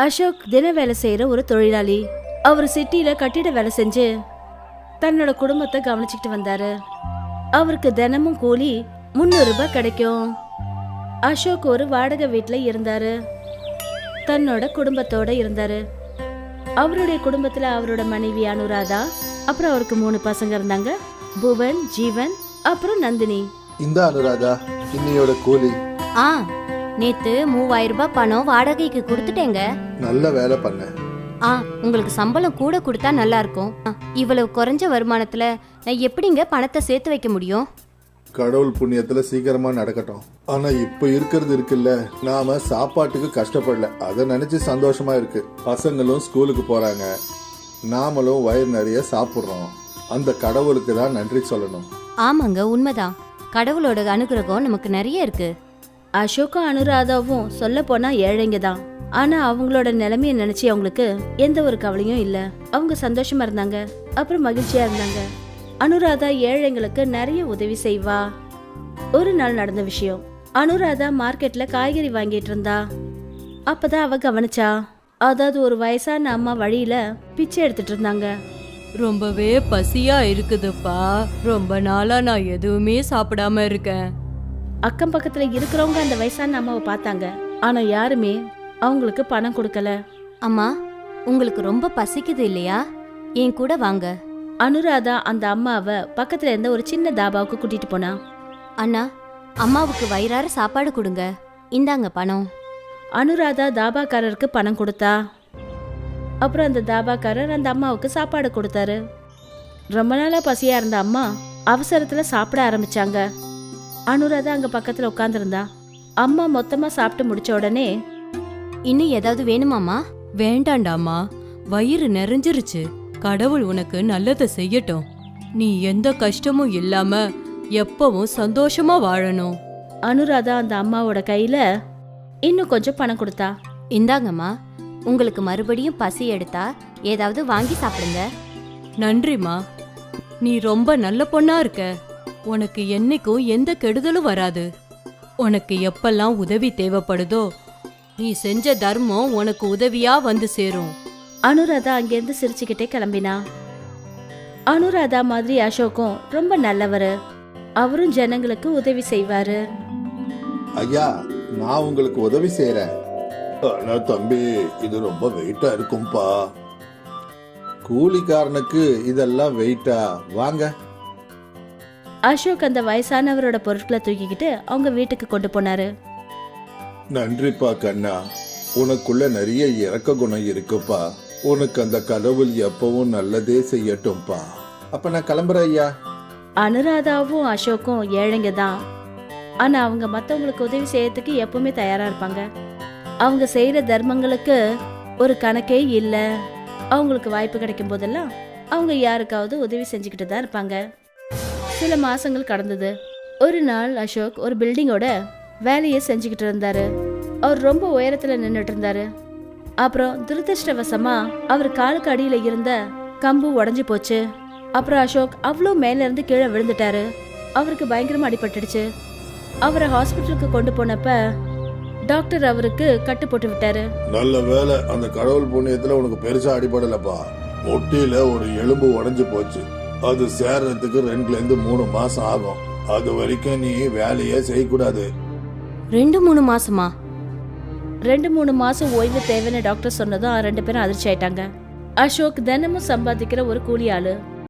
அசோக் தின வேலை செய்யற ஒரு தொழிலாளி. அவர் சிட்டில கட்டிட வேலை செஞ்சு தன்னோட குடும்பத்தை கவனிச்சுக்கிட்டு வந்தாரு. அவருக்கு தினமும் கூலி 300 ரூபாய் கிடைக்கும். அசோக் ஒரு வாடகை வீட்டுல இருந்தாரு. தன்னோட குடும்பத்தோட இருந்தாரு. அவருடைய குடும்பத்துல அவரோட மனைவி அனுராதா, அப்புறம் அவருக்கு 3 பசங்க இருந்தாங்க, புவன், ஜீவன், அப்புறம் நந்தினி. இந்த அனுராதா இன்னையோட கூலி. நேத்து 3000 ரூபாய் பணம் வாடகைக்கு கொடுத்துட்டேங்க. நல்ல வேலை பண்ண. உங்களுக்கு சம்பளம் கூட கொடுத்தா நல்லா இருக்கும். இவ்வளவு குறைஞ்ச வருமானத்துல நான் எப்படிங்க பணத்தை சேர்த்து வைக்க முடியும்? கடவுள் புண்ணியத்துல சீக்கிரமா நடக்கட்டும். ஆனா இப்ப இருக்கிறது இருக்குல்ல, நாம சாப்பாட்டுக்கு கஷ்டப்படல, அதை நினைச்சு சந்தோஷமா இருக்கு. பசங்களும் ஸ்கூலுக்கு போறாங்க, நாமளும் வயிறு நிறைய சாப்பிடுறோம். அந்த கடவுளுக்கு தான் நன்றி சொல்லணும். ஆமாங்க, உண்மைதான். கடவுளோட அனுகிரகம் நமக்கு நிறைய இருக்கு. அசோக்கும் அனுராதாவும் சொல்ல போனா ஏழைங்க தான். ஆனா அவங்களோட நிலைமைய நினைச்சு அவங்களுக்கு எந்த ஒரு கவலையும் இல்ல. அவங்க சந்தோஷமா இருந்தாங்க, அப்புறம் மகிழ்ச்சியா இருந்தாங்க. அனுராதா ஏழைங்களுக்கு நிறைய உதவி செய்வா. ஒரு நாள் நடந்த விஷயம். அனுராதா மார்க்கெட்ல காய்கறி வாங்கிட்டு இருந்தா. அப்பதான் அவ கவனிச்சா, அதாவது ஒரு வயசான அம்மா வழியில பிச்சை எடுத்துட்டு இருந்தாங்க. ரொம்பவே பசியா இருக்குதுப்பா. ரொம்ப நாளா நான் எதுவுமே சாப்பிடாம இருக்கேன். அக்கம் பக்கத்துல இருக்கிறவங்க அந்த வயசான அம்மாவை பார்த்தாங்க. ஆனா யாருமே அவங்களுக்கு பணம் கொடுக்கல. அம்மா, உங்களுக்கு ரொம்ப பசிக்குது இல்லையா? என் கூட வாங்க. அனுராதா அந்த அம்மாவை பக்கத்துல இருந்த ஒரு சின்ன தாபாவுக்கு கூட்டிட்டு போனா. அண்ணா, அம்மாவுக்கு வயிறார சாப்பாடு கொடுங்க. இந்தாங்க பணம். அனுராதா தாபாக்காரருக்கு பணம் கொடுத்தா. அப்புறம் அந்த தாபாக்காரர் அந்த அம்மாவுக்கு சாப்பாடு கொடுத்தாரு. ரொம்ப நாளா பசியா இருந்த அம்மா அவசரத்துல சாப்பிட ஆரம்பிச்சாங்க. அனுராதா அங்க பக்கத்துல உட்காந்துருந்தா. அம்மா மொத்தமா சாப்பிட்டு முடிச்ச உடனே, இன்னும் ஏதாவது வேணுமாமா? வேண்டாண்டாமா, வயிறு நிறைஞ்சிருச்சு. கடவுள் உனக்கு நல்லதை செய்யட்டும். நீ எந்த கஷ்டமும் இல்லாம எப்பவும் சந்தோஷமா வாழணும். அனுராதா அந்த அம்மாவோட கையில இன்னும் கொஞ்சம் பணம் கொடுத்தா. இந்தாங்கம்மா, உங்களுக்கு மறுபடியும் பசி எடுத்தா ஏதாவது வாங்கி சாப்பிடுங்க. நன்றிமா, நீ ரொம்ப நல்ல பொண்ணா இருக்க. உனக்கு என்னைக்கும் எந்த கெடுதலும் வராது. உனக்கு எப்பெல்லாம் உதவி தேவைப்படுதோ நீ செஞ்ச தர்மம் உனக்கு உதவியா வந்து சேரும். அனுராதா அங்கிருந்து சிரிச்சுக்கிட்டே கிளம்பினா. அனுராதா மாதிரி அசோக்கும் ரொம்ப நல்லவரு. அவரும் ஜனங்களுக்கு உதவி செய்வாரு. ஐயா, நான் உங்களுக்கு உதவி செய்யறேன். ஆனா தம்பி, இது ரொம்ப வெயிட்டா இருக்கும்பா. கூலிக்காரனுக்கு இதெல்லாம் வெயிட்டா? வாங்க. அசோக் அந்த வயசானவரோட பொருட்களை தூக்கிக்கிட்டு அவங்க வீட்டுக்கு கொண்டு போனாரு. நன்றிப்பா கண்ணா, உனக்குள்ள நிறைய இரக்க குணம் இருக்குப்பா. உனக்கு அந்த கடவுள் எப்பவும் நல்லதே செய்யட்டும்பா. அப்ப நான் கிளம்புறேன் ஐயா. அனுராதாவும் அசோக்கும் ஏழைங்க தான். ஆனா அவங்க மத்தவங்களுக்கு உதவி செய்யறதுக்கு எப்பவுமே தயாரா இருப்பாங்க. அவங்க செய்யற தர்மங்களுக்கு ஒரு கணக்கே இல்ல. அவங்களுக்கு வாய்ப்பு கிடைக்கும் போதெல்லாம் அவங்க யாருக்காவது உதவி செஞ்சுக்கிட்டு தான் இருப்பாங்க. சில மாசங்கள் கடந்தது. ஒரு நாள் அசோக் ஒரு பில்டிங்கோட வேலையை செஞ்சுக்கிட்டு இருந்தாரு. அவர் ரொம்ப உயரத்துல நின்றுட்டு இருந்தாரு. அப்புறம் துரதிருஷ்டவசமா அவர் காலுக்கு அடியில இருந்த கம்பு உடஞ்சி போச்சு. அப்புறம் அசோக் அவ்வளோ மேல இருந்து கீழே விழுந்துட்டாரு. அவருக்கு பயங்கரமா அடிபட்டுடுச்சு. அவரை ஹாஸ்பிட்டலுக்கு கொண்டு போனப்ப டாக்டர் அவருக்கு கட்டு போட்டு விட்டாரு. நல்ல வேலை, அந்த கடவுள் புண்ணியத்துல உனக்கு பெருசா அடிபடலப்பா. முட்டியில ஒரு எலும்பு உடைஞ்சு போச்சு. அது சேர்றதுக்கு 2 to 3 மாசம் ஆகும். அது வரைக்கும் நீ வேலையே செய்யக்கூடாது. 2-3 மாசமா? 2-3 மாசம் ஓய்வு தேவைன்னு டாக்டர் சொன்னதும் 2 பேரும் அதிர்ச்சி ஆயிட்டாங்க. அசோக் தினமும் சம்பாதிக்கிற ஒரு கூலி ஆளு.